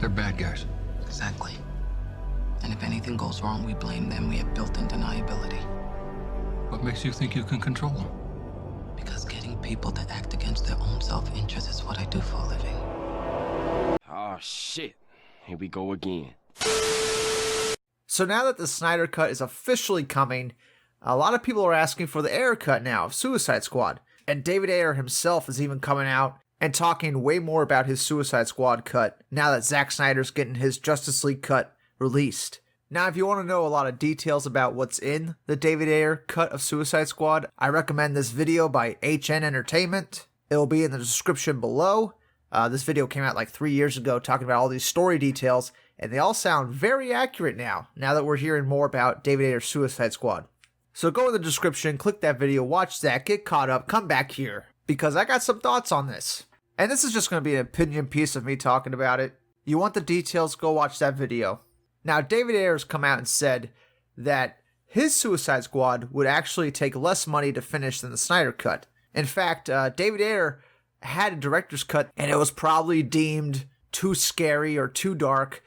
They're bad guys. Exactly. And if anything goes wrong, we blame them. We have built-in deniability. What makes you think you can control them? Because getting people to act against their own self-interest is what I do for a living. Oh, shit. Here we go again. So now that the Snyder Cut is officially coming, a lot of people are asking for the Ayer cut now of Suicide Squad. And David Ayer himself is even coming out and talking way more about his Suicide Squad cut now that Zack Snyder's getting his Justice League cut released. Now, if you want to know a lot of details about what's in the David Ayer cut of Suicide Squad, I recommend this video by HN Entertainment. It will be in the description below. This video came out like 3 years ago talking about all these story details, and they all sound very accurate now that we're hearing more about David Ayer's Suicide Squad. So go in the description, click that video, watch that, get caught up, come back here, because I got some thoughts on this. And this is just going to be an opinion piece of me talking about it. You want the details, go watch that video. Now, David Ayer's come out and said that his Suicide Squad would actually take less money to finish than the Snyder Cut. In fact, David Ayer had a director's cut, and it was probably deemed too scary or too dark,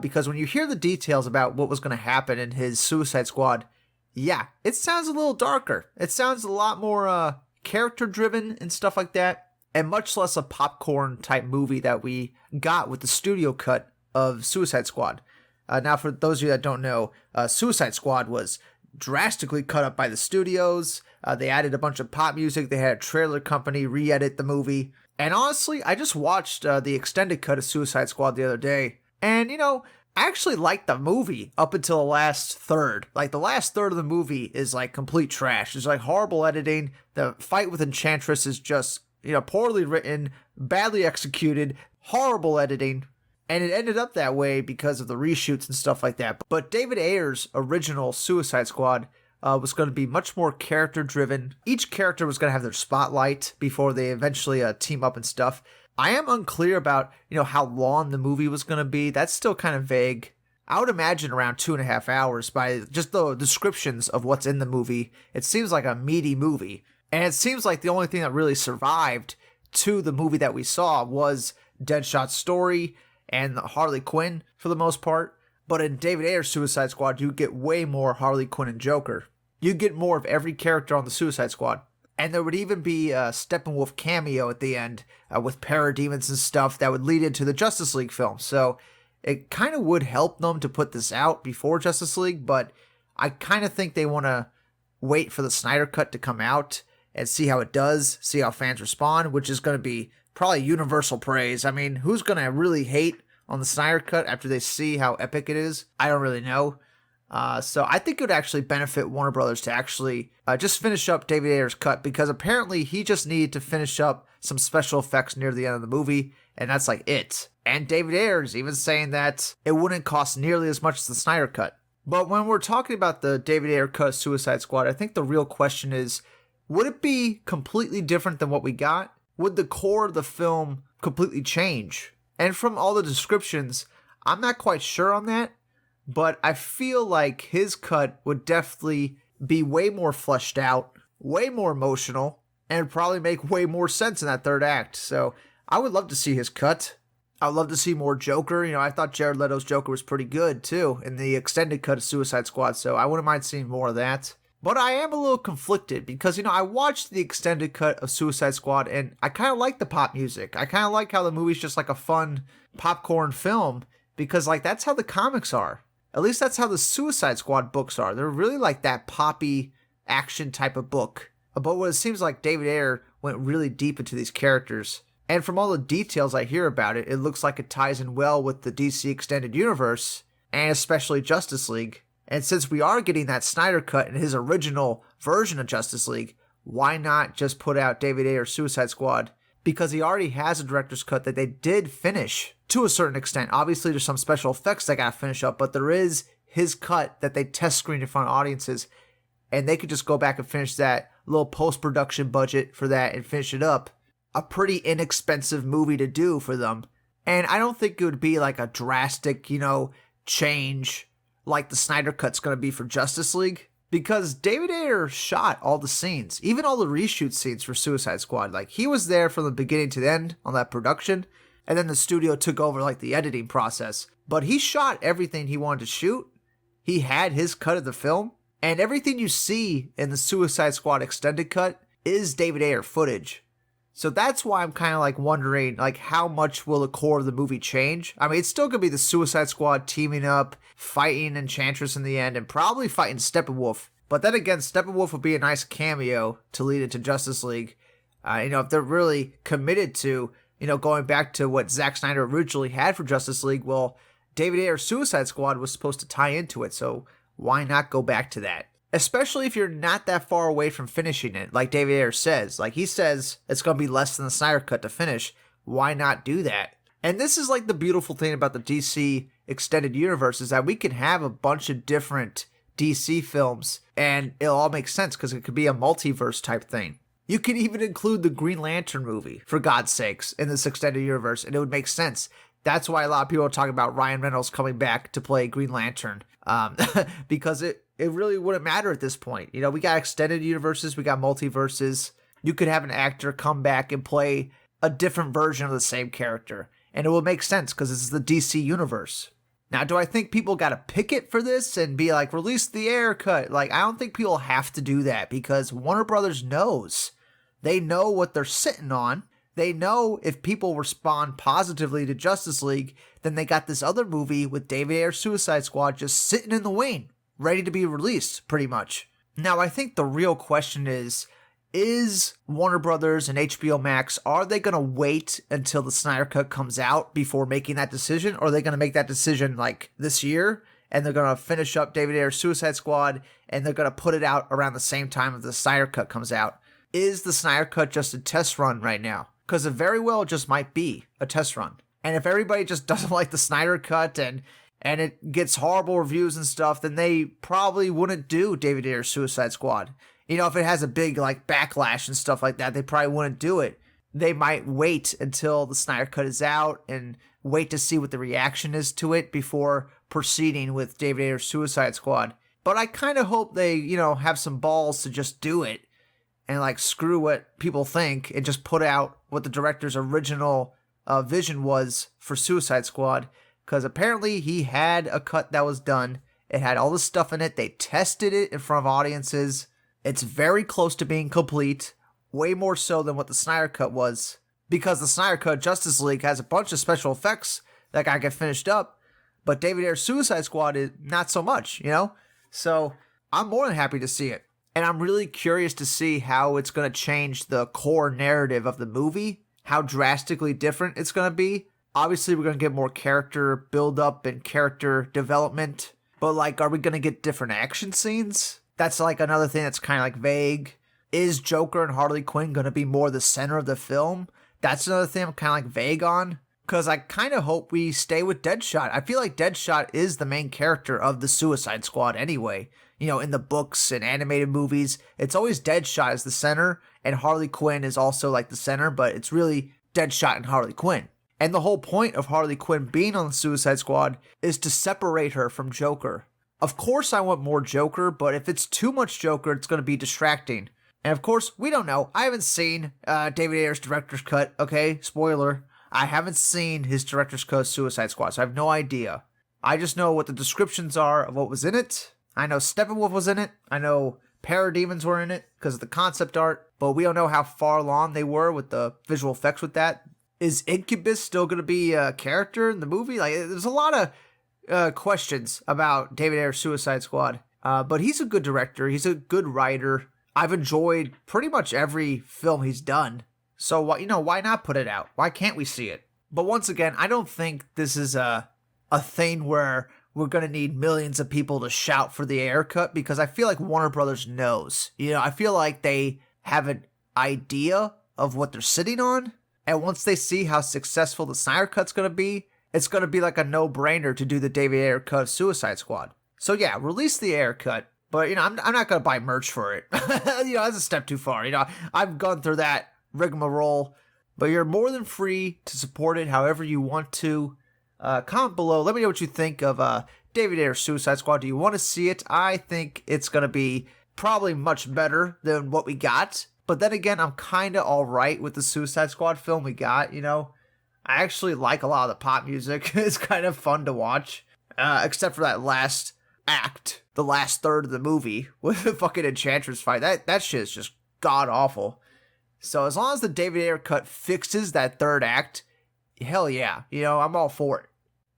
because when you hear the details about what was going to happen in his Suicide Squad, yeah, it sounds a little darker. It sounds a lot more character-driven and stuff like that, and much less a popcorn-type movie that we got with the studio cut of Suicide Squad. Now, for those of you that don't know, Suicide Squad was drastically cut up by the studios. They added a bunch of pop music. They had a trailer company re-edit the movie. And honestly, I just watched the extended cut of Suicide Squad the other day. And, I actually liked the movie up until the last third. Like, the last third of the movie is, like, complete trash. There's, like, horrible editing. The fight with Enchantress is just, poorly written, badly executed, horrible editing. And it ended up that way because of the reshoots and stuff like that. But David Ayer's original Suicide Squad was going to be much more character-driven. Each character was going to have their spotlight before they eventually team up and stuff. I am unclear about, how long the movie was going to be. That's still kind of vague. I would imagine around 2.5 hours by just the descriptions of what's in the movie. It seems like a meaty movie. And it seems like the only thing that really survived to the movie that we saw was Deadshot's story and Harley Quinn for the most part. But in David Ayer's Suicide Squad, you get way more Harley Quinn and Joker. You get more of every character on the Suicide Squad. And there would even be a Steppenwolf cameo at the end with parademons and stuff that would lead into the Justice League film. So it kind of would help them to put this out before Justice League, but I kind of think they want to wait for the Snyder Cut to come out and see how it does, see how fans respond, which is going to be probably universal praise. I mean, who's going to really hate on the Snyder Cut after they see how epic it is? I don't really know. So I think it would actually benefit Warner Brothers to actually just finish up David Ayer's cut, because apparently he just needed to finish up some special effects near the end of the movie, and that's like it. And David Ayer is even saying that it wouldn't cost nearly as much as the Snyder Cut. But when we're talking about the David Ayer cut of Suicide Squad, I think the real question is, would it be completely different than what we got? Would the core of the film completely change? And from all the descriptions, I'm not quite sure on that, but I feel like his cut would definitely be way more fleshed out, way more emotional, and probably make way more sense in that third act. So I would love to see his cut. I would love to see more Joker. I thought Jared Leto's Joker was pretty good too in the extended cut of Suicide Squad, so I wouldn't mind seeing more of that. But I am a little conflicted because, I watched the extended cut of Suicide Squad and I kind of like the pop music. I kind of like how the movie's just like a fun popcorn film because, that's how the comics are. At least that's how the Suicide Squad books are. They're really like that poppy action type of book. But what it seems like David Ayer went really deep into these characters. And from all the details I hear about it, it looks like it ties in well with the DC Extended Universe, and especially Justice League. And since we are getting that Snyder Cut in his original version of Justice League, why not just put out David Ayer's Suicide Squad? Because he already has a director's cut that they did finish to a certain extent. Obviously, there's some special effects they gotta finish up, but there is his cut that they test screened in front of audiences, and they could just go back and finish that little post-production budget for that and finish it up. A pretty inexpensive movie to do for them. And I don't think it would be like a drastic, change like the Snyder Cut's going to be for Justice League. Because David Ayer shot all the scenes, even all the reshoot scenes for Suicide Squad. Like, he was there from the beginning to the end on that production. and then the studio took over like the editing process. But he shot everything he wanted to shoot. He had his cut of the film, and everything you see in the Suicide Squad extended cut is David Ayer footage. So that's why I'm kind of like wondering, like, how much will the core of the movie change? I mean, it's still gonna be the Suicide Squad teaming up, fighting Enchantress in the end, and probably fighting Steppenwolf. But then again, Steppenwolf would be a nice cameo to lead into Justice League. If they're really committed to, going back to what Zack Snyder originally had for Justice League, well, David Ayer's Suicide Squad was supposed to tie into it, so why not go back to that? Especially if you're not that far away from finishing it, like David Ayer says. Like, he says it's going to be less than the Snyder Cut to finish. Why not do that? And this is like the beautiful thing about the DC Extended Universe, is that we can have a bunch of different DC films, and it'll all make sense because it could be a multiverse type thing. You could even include the Green Lantern movie, for God's sakes, in this Extended Universe, and it would make sense. That's why a lot of people are talking about Ryan Reynolds coming back to play Green Lantern, because it really wouldn't matter at this point. We got extended universes, we got multiverses. You could have an actor come back and play a different version of the same character, and it will make sense because it's the DC universe. Now, do I think people got to pick it for this and be like, release the Ayer cut? Like, I don't think people have to do that, because Warner Brothers knows. They know what they're sitting on. They know if people respond positively to Justice League, then they got this other movie with David Ayer's Suicide Squad just sitting in the wing, ready to be released, pretty much. Now, I think the real question is Warner Brothers and HBO Max, are they going to wait until the Snyder Cut comes out before making that decision? Or are they going to make that decision like this year, and they're going to finish up David Ayer's Suicide Squad, and they're going to put it out around the same time as the Snyder Cut comes out? Is the Snyder Cut just a test run right now? Because it very well just might be a test run. And if everybody just doesn't like the Snyder Cut and it gets horrible reviews and stuff, then they probably wouldn't do David Ayer's Suicide Squad. If it has a big like backlash and stuff like that, they probably wouldn't do it. They might wait until the Snyder Cut is out and wait to see what the reaction is to it before proceeding with David Ayer's Suicide Squad. But I kind of hope they, have some balls to just do it and like screw what people think and just put out what the director's original vision was for Suicide Squad. Because apparently he had a cut that was done. It had all this stuff in it. They tested it in front of audiences. It's very close to being complete. Way more so than what the Snyder Cut was. Because the Snyder Cut Justice League has a bunch of special effects that got get finished up. But David Ayer's Suicide Squad is not so much, So I'm more than happy to see it. And I'm really curious to see how it's going to change the core narrative of the movie. How drastically different it's going to be. Obviously, we're going to get more character build-up and character development. But, like, are we going to get different action scenes? That's, like, another thing that's kind of, like, vague. Is Joker and Harley Quinn going to be more the center of the film? That's another thing I'm kind of, like, vague on. Because I kind of hope we stay with Deadshot. I feel like Deadshot is the main character of the Suicide Squad anyway. In the books and animated movies, it's always Deadshot as the center, and Harley Quinn is also, like, the center, but it's really Deadshot and Harley Quinn. And the whole point of Harley Quinn being on the Suicide Squad is to separate her from Joker. Of course I want more Joker, but if it's too much Joker, it's going to be distracting. And of course, we don't know. I haven't seen David Ayer's director's cut, okay? Spoiler. I haven't seen his director's cut of Suicide Squad, so I have no idea. I just know what the descriptions are of what was in it. I know Steppenwolf was in it. I know Parademons were in it because of the concept art, but we don't know how far along they were with the visual effects with that. Is Incubus still going to be a character in the movie? Like, there's a lot of questions about David Ayer's Suicide Squad. But he's a good director. He's a good writer. I've enjoyed pretty much every film he's done. So, why not put it out? Why can't we see it? But once again, I don't think this is a thing where we're going to need millions of people to shout for the Ayer cut, because I feel like Warner Brothers knows. I feel like they have an idea of what they're sitting on. And once they see how successful the Snyder Cut's going to be, it's going to be like a no-brainer to do the David Ayer cut of Suicide Squad. So yeah, release the Ayer cut. But, I'm not going to buy merch for it. That's a step too far. I've gone through that rigmarole. But you're more than free to support it however you want to. Comment below. Let me know what you think of David Ayer's Suicide Squad. Do you want to see it? I think it's going to be probably much better than what we got. But then again, I'm kind of all right with the Suicide Squad film we got, I actually like a lot of the pop music. It's kind of fun to watch. Except for that last act, the last third of the movie with the fucking Enchantress fight. That shit is just god awful. So as long as the David Ayer cut fixes that third act, hell yeah, I'm all for it.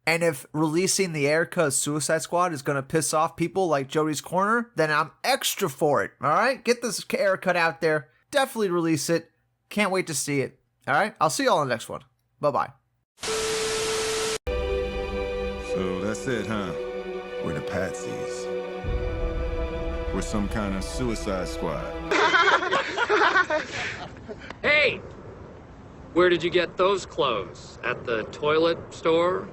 And if releasing the Ayer cut of Suicide Squad is gonna piss off people like Jody's Corner, then I'm extra for it. All right, get this Ayer cut out there. Definitely release it. Can't wait to see it. All right, I'll see y'all in the next one. Bye bye. So that's it, huh? We're the Patsies. We're some kind of Suicide Squad. Hey! Where did you get those clothes? At the toilet store?